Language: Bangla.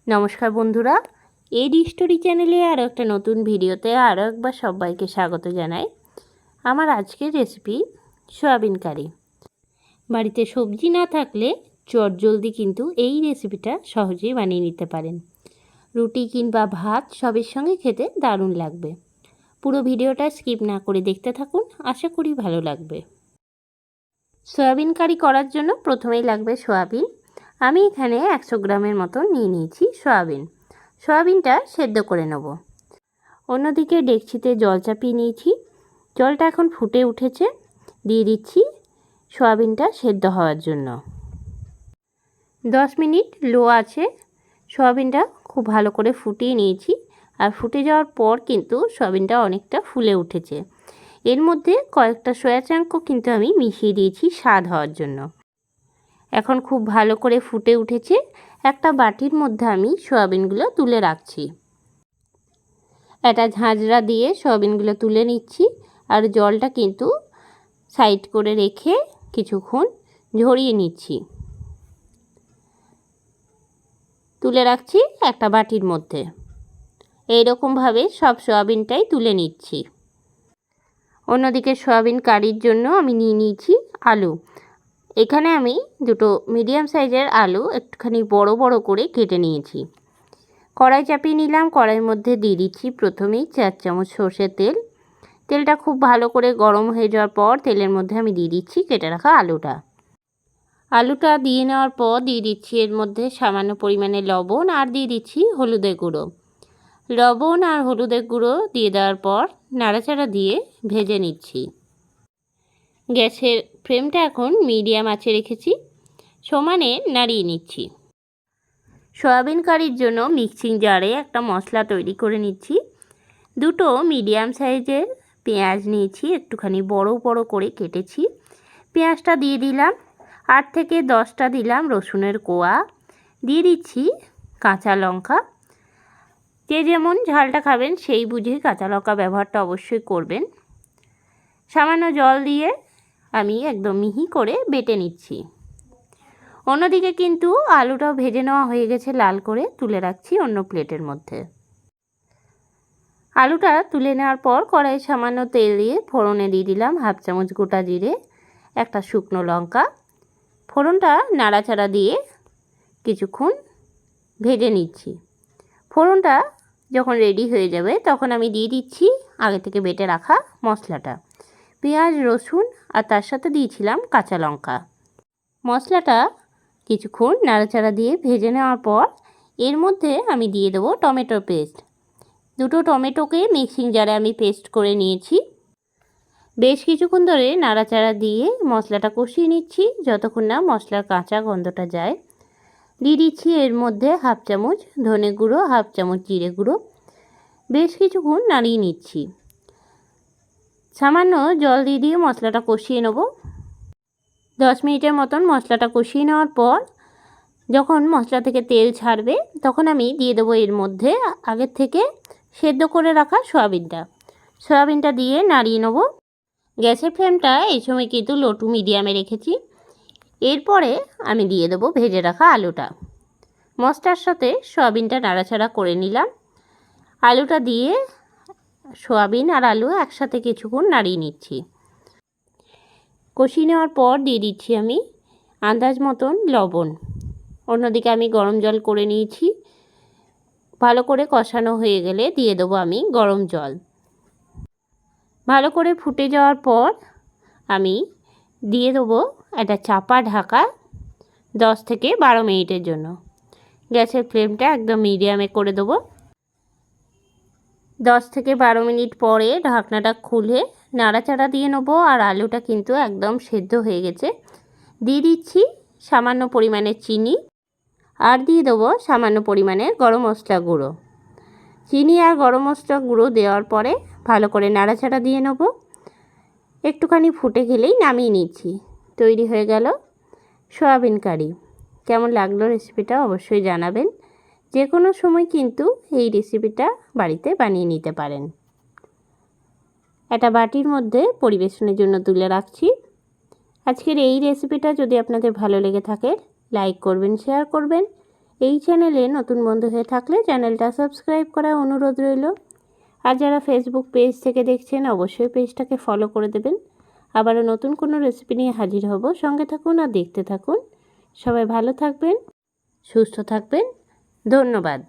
নমস্কার বন্ধুরা, এডি স্টোরি চ্যানেলে আরও একটা নতুন ভিডিওতে আরও একবার সবাইকে স্বাগত জানাই। আমার আজকের রেসিপি সয়াবিন কারি। বাড়িতে সবজি না থাকলে চটজলদি কিন্তু এই রেসিপিটা সহজেই বানিয়ে নিতে পারেন। রুটি কিংবা ভাত সবের সঙ্গে খেতে দারুণ লাগবে। পুরো ভিডিওটা স্কিপ না করে দেখতে থাকুন, আশা করি ভালো লাগবে। সয়াবিন কারি করার জন্য প্রথমেই লাগবে সয়াবিন। আমি এখানে 100 গ্রামের মতো নিয়ে নিয়েছি সয়াবিনটা সেদ্ধ করে নেব। অন্যদিকে ডেকচিতে জল চাপিয়ে নিয়েছি, জলটা এখন ফুটে উঠেছে। দিয়ে দিচ্ছি সয়াবিনটা সেদ্ধ হওয়ার জন্য। 10 মিনিট লো আছে সয়াবিনটা খুব ভালো করে ফুটিয়ে নিয়েছি। আর ফুটে যাওয়ার পর কিন্তু সয়াবিনটা অনেকটা ফুলে উঠেছে। এর মধ্যে কয়েকটা সয়া চাংকও কিন্তু আমি মিশিয়ে দিয়েছি স্বাদ হওয়ার জন্য। এখন খুব ভালো করে ফুটে উঠেছে। একটা বাটির মধ্যে আমি সয়াবিনগুলো তুলে রাখছি। একটা ঝাঁঝরা দিয়ে সয়াবিনগুলো তুলে নিচ্ছি। আর জলটা কিন্তু সাইড করে রেখে কিছুক্ষণ ঝরিয়ে নিচ্ছি। তুলে রাখছি একটা বাটির মধ্যে। এইরকমভাবে সব সয়াবিনটাই তুলে নিচ্ছি। অন্যদিকে সয়াবিন কারির জন্য আমি নিয়ে নিয়েছি আলু। এখানে আমি দুটো মিডিয়াম সাইজের আলু একটুখানি বড় বড় করে কেটে নিয়েছি। কড়াই চাপিয়ে নিলাম। কড়াইয়ের মধ্যে দিয়ে দিচ্ছি প্রথমেই 4 চামচ সর্ষের তেল। তেলটা খুব ভালো করে গরম হয়ে যাওয়ার পর তেলের মধ্যে আমি দিয়ে দিচ্ছি কেটে রাখা আলুটা দিয়ে নেওয়ার পর দিয়ে দিচ্ছি এর মধ্যে সামান্য পরিমাণে লবণ আর দিয়ে দিচ্ছি হলুদের গুঁড়ো। লবণ আর হলুদের গুঁড়ো দিয়ে দেওয়ার পর নাড়াচাড়া দিয়ে ভেজে নিচ্ছি। গ্যাসের ফ্লেমটা এখন মিডিয়াম আঁচে রেখেছি, সমানে নাড়িয়ে নিচ্ছি। সয়াবিন কারির জন্য মিক্সিং জারে একটা মশলা তৈরি করে নিচ্ছি। দুটো মিডিয়াম সাইজের পেঁয়াজ নিয়েছি, একটুখানি বড় বড় করে কেটেছি। পেঁয়াজটা দিয়ে দিলাম। 8 থেকে 10টা দিলাম রসুনের কোয়া। দিয়ে দিচ্ছি কাঁচা লঙ্কা। যে যেমন ঝালটা খাবেন সেই বুঝে কাঁচা লঙ্কা ব্যবহারটা অবশ্যই করবেন। সামান্য জল দিয়ে আমি একদম মিহি করে বেটে নিচ্ছি। অন্যদিকে কিন্তু আলুটাও ভেজে নেওয়া হয়ে গেছে, লাল করে তুলে রাখছি অন্য প্লেটের মধ্যে। আলুটা তুলে নেওয়ার পর কড়াইয়ে সামান্য তেল দিয়ে ফোড়নে দিয়ে দিলাম 1/2 চামচ গোটা জিরে, একটা শুকনো লঙ্কা। ফোড়নটা নাড়াচাড়া দিয়ে কিছুক্ষণ ভেজে নিচ্ছি। ফোড়নটা যখন রেডি হয়ে যাবে তখন আমি দিয়ে দিচ্ছি আগে থেকে বেটে রাখা মশলাটা, পেঁয়াজ রসুন আর তার সাথে দিয়েছিলাম কাঁচা লঙ্কা। মশলাটা কিছুক্ষণ নাড়াচাড়া দিয়ে ভেজে নেওয়ার পর এর মধ্যে আমি দিয়ে দেবো টমেটো পেস্ট। দুটো টমেটোকে মিক্সিং জারে আমি পেস্ট করে নিয়েছি। বেশ কিছুক্ষণ ধরে নাড়াচাড়া দিয়ে মশলাটা কষিয়ে নিচ্ছি যতক্ষণ না মশলার কাঁচা গন্ধটা যায়। দিয়ে দিচ্ছি এর মধ্যে 1/2 চামচ ধনে গুঁড়ো, 1/2 চামচ জিরে গুঁড়ো। বেশ কিছুক্ষণ নাড়িয়ে নিচ্ছি। সামান্য জল দিয়ে মশলাটা কষিয়ে নেব। 10 মিনিটের মতন মশলাটা কষিয়ে নেওয়ার পর যখন মশলা থেকে তেল ছাড়বে তখন আমি দিয়ে দেবো এর মধ্যে আগের থেকে সেদ্ধ করে রাখা সয়াবিনটা দিয়ে নাড়িয়ে নেব। গ্যাসের ফ্লেমটা এই সময় কিন্তু লো টু মিডিয়ামে রেখেছি। এরপরে আমি দিয়ে দেবো ভেজে রাখা আলুটা। মশলার সাথে সয়াবিনটা নাড়াচাড়া করে নিলাম। আলুটা দিয়ে সয়াবিন আর আলু একসাথে কিছুক্ষণ নাড়িয়ে নিচ্ছি। কষিয়ে নেওয়ার পর দিয়ে দিচ্ছি আমি আন্দাজ মতন লবণ। অন্যদিকে আমি গরম জল করে নিয়েছি। ভালো করে কষানো হয়ে গেলে দিয়ে দেবো আমি গরম জল। ভালো করে ফুটে যাওয়ার পর আমি দিয়ে দেবো একটা চাপা ঢাকা 10 থেকে 12 মিনিটের জন্য। গ্যাসের ফ্লেমটা একদম মিডিয়ামে করে দেবো। 10 থেকে 12 মিনিট পরে ঢাকনাটা খুলে নাড়াচাড়া দিয়ে নেবো। আর আলুটা কিন্তু একদম সেদ্ধ হয়ে গেছে। দিয়ে দিচ্ছি সামান্য পরিমাণে চিনি আর দিয়ে দেবো সামান্য পরিমাণে গরম মশলা গুঁড়ো। চিনি আর গরম মশলা গুঁড়ো দেওয়ার পরে ভালো করে নাড়াচাড়া দিয়ে নেব। একটুখানি ফুটে গেলেই নামিয়ে নিচ্ছি। তৈরি হয়ে গেল সয়াবিন কারি। কেমন লাগলো রেসিপিটা অবশ্যই জানাবেন। যে কোনো সময় কিন্তু এই রেসিপিটা বাড়িতে বানিয়ে নিতে পারেন। একটা বাটির মধ্যে পরিবেশনের জন্য তুলে রাখছি। আজকের এই রেসিপিটা যদি আপনাদের ভালো লেগে থাকে লাইক করবেন, শেয়ার করবেন এই চ্যানেলে নতুন বন্ধু হয়ে থাকলে চ্যানেলটা সাবস্ক্রাইব করার অনুরোধ রইল। আর যারা ফেসবুক পেজ থেকে দেখছেন অবশ্যই পেজটাকে ফলো করে দেবেন। আবারও নতুন কোনো রেসিপি নিয়ে হাজির হব। সঙ্গে থাকুন আর দেখতে থাকুন। সবাই ভালো থাকবেন, সুস্থ থাকবেন। ধন্যবাদ।